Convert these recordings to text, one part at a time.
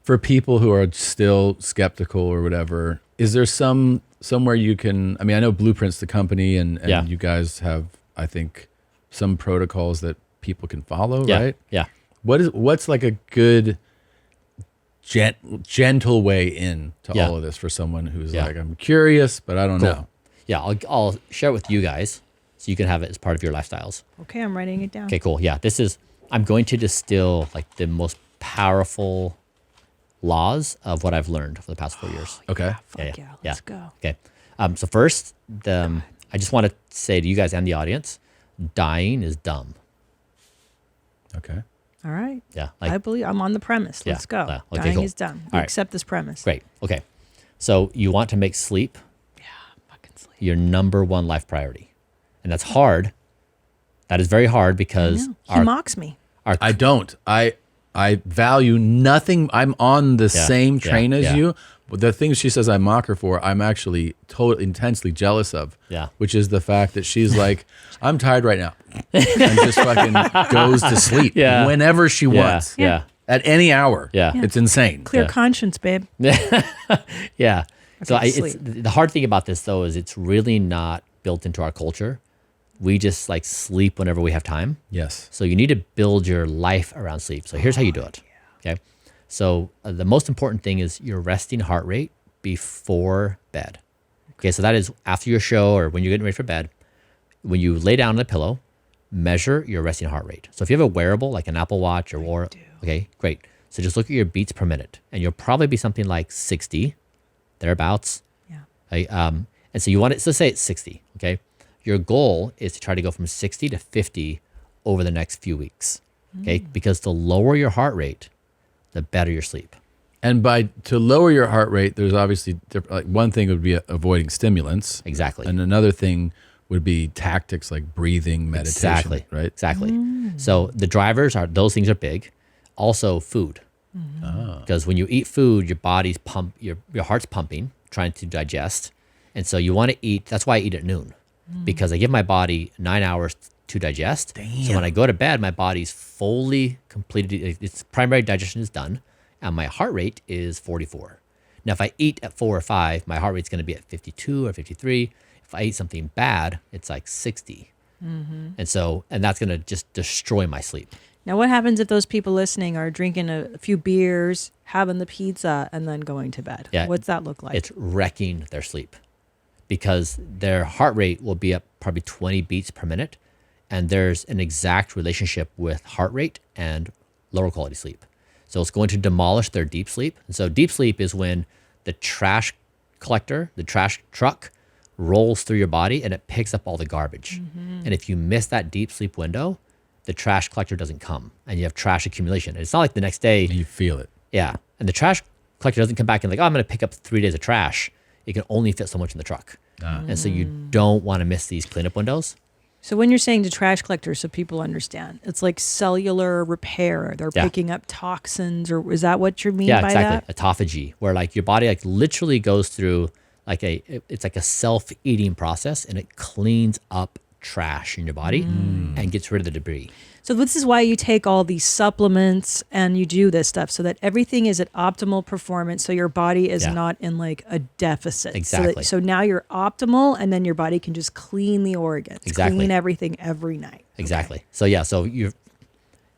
For people who are still skeptical or whatever, is there somewhere you can? I mean, I know Blueprint's the company, and you guys have, I think, some protocols that people can follow, right? Yeah. What's like a good gentle way in to all of this for someone who's like, I'm curious, but I don't know. Yeah, I'll share it with you guys so you can have it as part of your lifestyles. Okay, I'm writing it down. Okay, cool. Yeah, I'm going to distill like the most powerful laws of what I've learned for the past 4 years. Okay. Yeah, let's go. Okay. So first, I just want to say to you guys and the audience, dying is dumb. Okay. All right. Yeah. I believe I'm on the premise. Let's go. Okay, Dying cool. is dumb. All right. Accept this premise. Great. Okay. So you want to make sleep Fucking sleep. your number one life priority. And that's hard. That is very hard because He mocks me. I don't. I value nothing. I'm on the same train as you. But the things she says I mock her for, I'm actually intensely jealous of. Yeah. Which is the fact that she's like, I'm tired right now. And just fucking goes to sleep whenever she wants. Yeah. At any hour. Yeah. It's insane. Clear conscience, babe. Yeah. So sleep. the hard thing about this though is it's really not built into our culture. We just like sleep whenever we have time. Yes. So you need to build your life around sleep. So here's how you do it. Okay. So the most important thing is your resting heart rate before bed. Okay. So that is after your show or when you're getting ready for bed. When you lay down on the pillow, measure your resting heart rate. So if you have a wearable like an Apple Watch or okay, great. So just look at your beats per minute, and you'll probably be something like 60, thereabouts. Yeah. Okay, and so you want it. So say it's 60. Okay. Your goal is to try to go from 60 to 50 over the next few weeks. Okay, because the lower your heart rate, the better your sleep. And to lower your heart rate, there's obviously like one thing would be avoiding stimulants. Exactly. And another thing would be tactics like breathing, meditation. Exactly. Right. Exactly. So the drivers those things are big. Also food. Because when you eat food, your body's your heart's pumping, trying to digest. And so you want to eat, that's why I eat at noon. Because I give my body 9 hours to digest. Damn. So when I go to bed, my body's fully completed. Its primary digestion is done, and my heart rate is 44. Now, if I eat at 4 or 5, my heart rate's going to be at 52 or 53. If I eat something bad, it's like 60. And that's going to just destroy my sleep. Now, what happens if those people listening are drinking a few beers, having the pizza, and then going to bed? Yeah. What's that look like? It's wrecking their sleep because their heart rate will be up probably 20 beats per minute. And there's an exact relationship with heart rate and lower quality sleep. So it's going to demolish their deep sleep. And so deep sleep is when the trash collector, the trash truck, rolls through your body and it picks up all the garbage. And if you miss that deep sleep window, the trash collector doesn't come and you have trash accumulation. And it's not like the next day. You feel it. Yeah. And the trash collector doesn't come back and like, oh, I'm going to pick up 3 days of trash. It can only fit so much in the truck. And so you don't want to miss these cleanup windows. So when you're saying to trash collectors, so people understand, it's like cellular repair. They're picking up toxins, or is that what you mean by that? Yeah, exactly. Autophagy, where like your body like literally goes through like it's like a self-eating process, and it cleans up trash in your body and gets rid of the debris. So this is why you take all these supplements and you do this stuff so that everything is at optimal performance. So your body is not in like a deficit. Exactly. So now you're optimal, and then your body can just clean the organs, Exactly. clean everything every night. Exactly. Okay. So yeah, so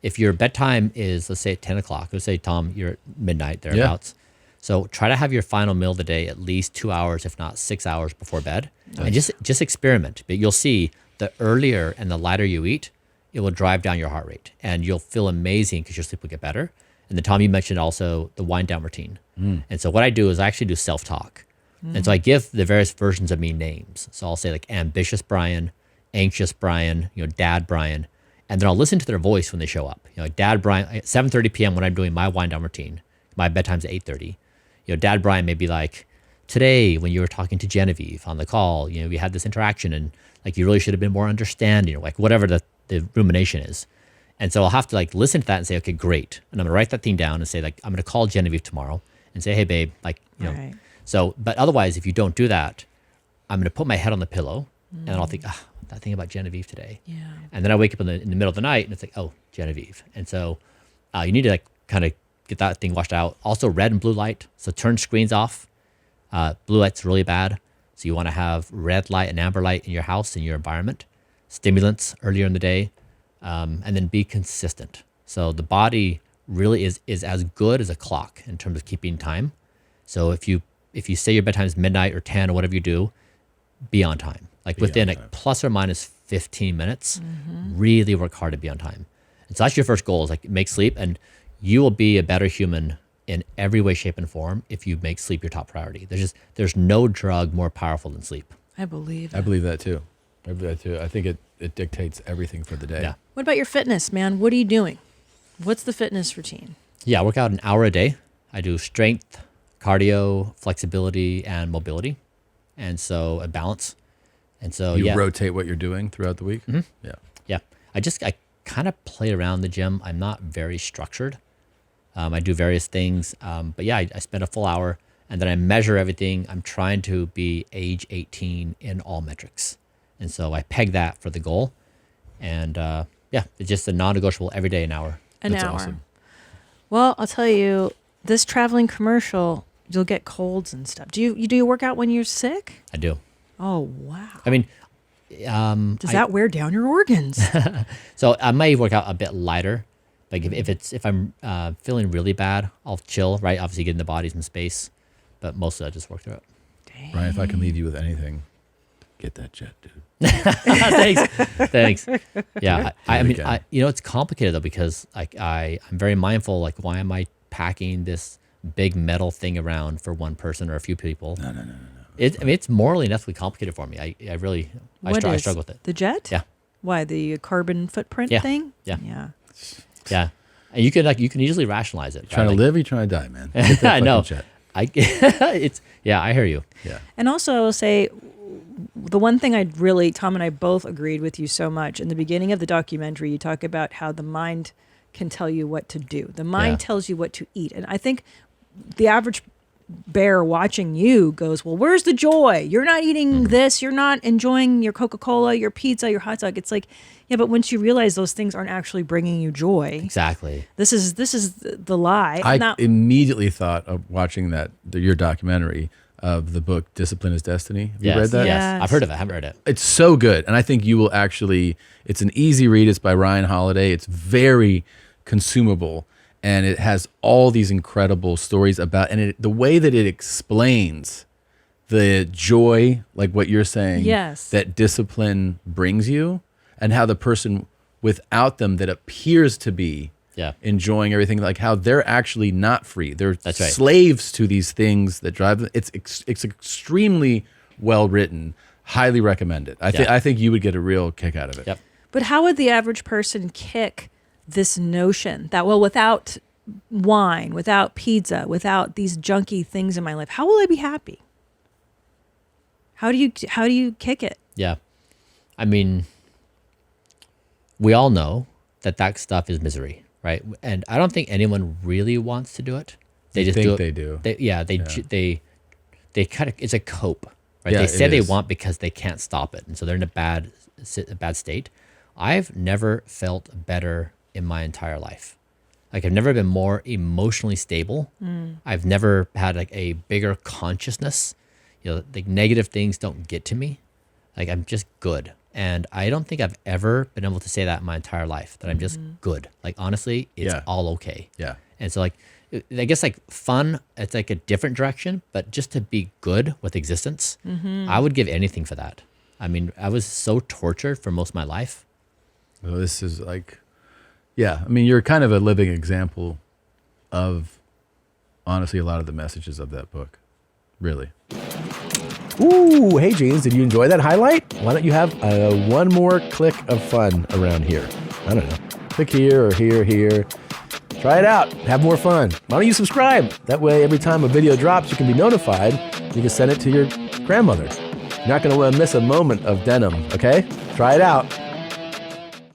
if your bedtime is, let's say at 10 o'clock, let's say, Tom, you're at midnight, thereabouts. Yeah. So try to have your final meal of the day at least 2 hours, if not 6 hours before bed. Nice. And just experiment. But you'll see the earlier and the lighter you eat, it will drive down your heart rate, and you'll feel amazing because your sleep will get better. And then Tom, you mentioned also the wind down routine. And so what I do is I actually do self-talk. And so I give the various versions of me names. So I'll say like ambitious Bryan, anxious Bryan, dad Bryan, and then I'll listen to their voice when they show up. Like dad Bryan, at 7:30 p.m. when I'm doing my wind down routine, my bedtime's at 8:30. Dad Bryan may be like, today when you were talking to Genevieve on the call, we had this interaction and like you really should have been more understanding, like whatever the rumination is. And so I'll have to like listen to that and say, okay, great. And I'm gonna write that thing down and say like, I'm gonna call Genevieve tomorrow and say, hey babe, like, Right. So, but otherwise, if you don't do that, I'm gonna put my head on the pillow and I'll think, that thing about Genevieve today. Yeah. And then I wake up in the middle of the night and it's like, oh, Genevieve. And so you need to like kind of get that thing washed out. Also red and blue light. So turn screens off. Blue light's really bad. So you want to have red light and amber light in your house, in your environment. Stimulants earlier in the day. And then be consistent. So the body really is as good as a clock in terms of keeping time. So if you say your bedtime is midnight or 10 or whatever you do, be on time. Like within like plus or minus 15 minutes, really work hard to be on time. And so that's your first goal, is like make sleep, and you will be a better human in every way, shape, and form if you make sleep your top priority. There's no drug more powerful than sleep. I believe it. I believe that too. I think it dictates everything for the day. Yeah. What about your fitness, man? What are you doing? What's the fitness routine? Yeah, I work out an hour a day. I do strength, cardio, flexibility, and mobility. And so a balance. And so you rotate what you're doing throughout the week? Mm-hmm. Yeah. Yeah. I kind of play around the gym. I'm not very structured. I do various things. But yeah, I spend a full hour and then I measure everything. I'm trying to be age 18 in all metrics. And so I peg that for the goal. And it's just a non-negotiable every day, an hour. That's awesome. Well, I'll tell you, this traveling commercial, you'll get colds and stuff. Do you do your workout when you're sick? I do. Oh, wow. I mean, does that wear down your organs? So I may work out a bit lighter. Like if I'm feeling really bad, I'll chill, right? Obviously get in the body some space, but mostly I just work through it. Dang. Brian, if I can leave you with anything, get that jet, dude. Thanks. Yeah, I mean, it's complicated though, because like I'm very mindful. Like, why am I packing this big metal thing around for one person or a few people? No. It's morally and ethically complicated for me. I struggle with it. The jet? Yeah. Why, the carbon footprint thing? Yeah. Yeah. And you can easily rationalize it. Trying to live, or you trying to die, man? Get that I know. jet. I hear you. Yeah. And also, I will say, the one thing Tom and I both agreed with you so much. In the beginning of the documentary, you talk about how the mind can tell you what to do. The mind tells you what to eat. And I think the average bear watching you goes, well, where's the joy? You're not eating this. You're not enjoying your Coca-Cola, your pizza, your hot dog. It's like, yeah, but once you realize those things aren't actually bringing you joy. Exactly. This is the lie. I immediately thought of watching your documentary of the book Discipline is Destiny. Have you read that? Yes. I've heard of it. I haven't read it. It's so good. And I think you will actually, it's an easy read. It's by Ryan Holiday. It's very consumable. And it has all these incredible stories about, and the way that it explains the joy, like what you're saying, that discipline brings you, and how the person without them that appears to be enjoying everything, like how they're actually not free. They're slaves to these things that drive them. It's extremely well written. Highly recommend it. I think you would get a real kick out of it. Yep. But how would the average person kick this notion that, well, without wine, without pizza, without these junky things in my life, how will I be happy? How do you kick it? Yeah. I mean, we all know that stuff is misery, right? And I don't think anyone really wants to do it. They just do it. They do. They kind of, it's a cope, right? Yeah, they say they want because they can't stop it. And so they're in a bad state. I've never felt better in my entire life. Like, I've never been more emotionally stable. I've never had like a bigger consciousness. Like negative things don't get to me. Like, I'm just good. And I don't think I've ever been able to say that in my entire life, that I'm just good. Like, honestly, it's all okay. Yeah. And so, like, I guess like fun, it's like a different direction, but just to be good with existence, I would give anything for that. I mean, I was so tortured for most of my life. Well, this is like, I mean, you're kind of a living example of, honestly, a lot of the messages of that book. Really. Ooh, hey, Jeans, did you enjoy that highlight? Why don't you have one more click of fun around here? I don't know. Click here or here. Try it out. Have more fun. Why don't you subscribe? That way, every time a video drops, you can be notified. You can send it to your grandmother. You're not going to miss a moment of denim, okay? Try it out.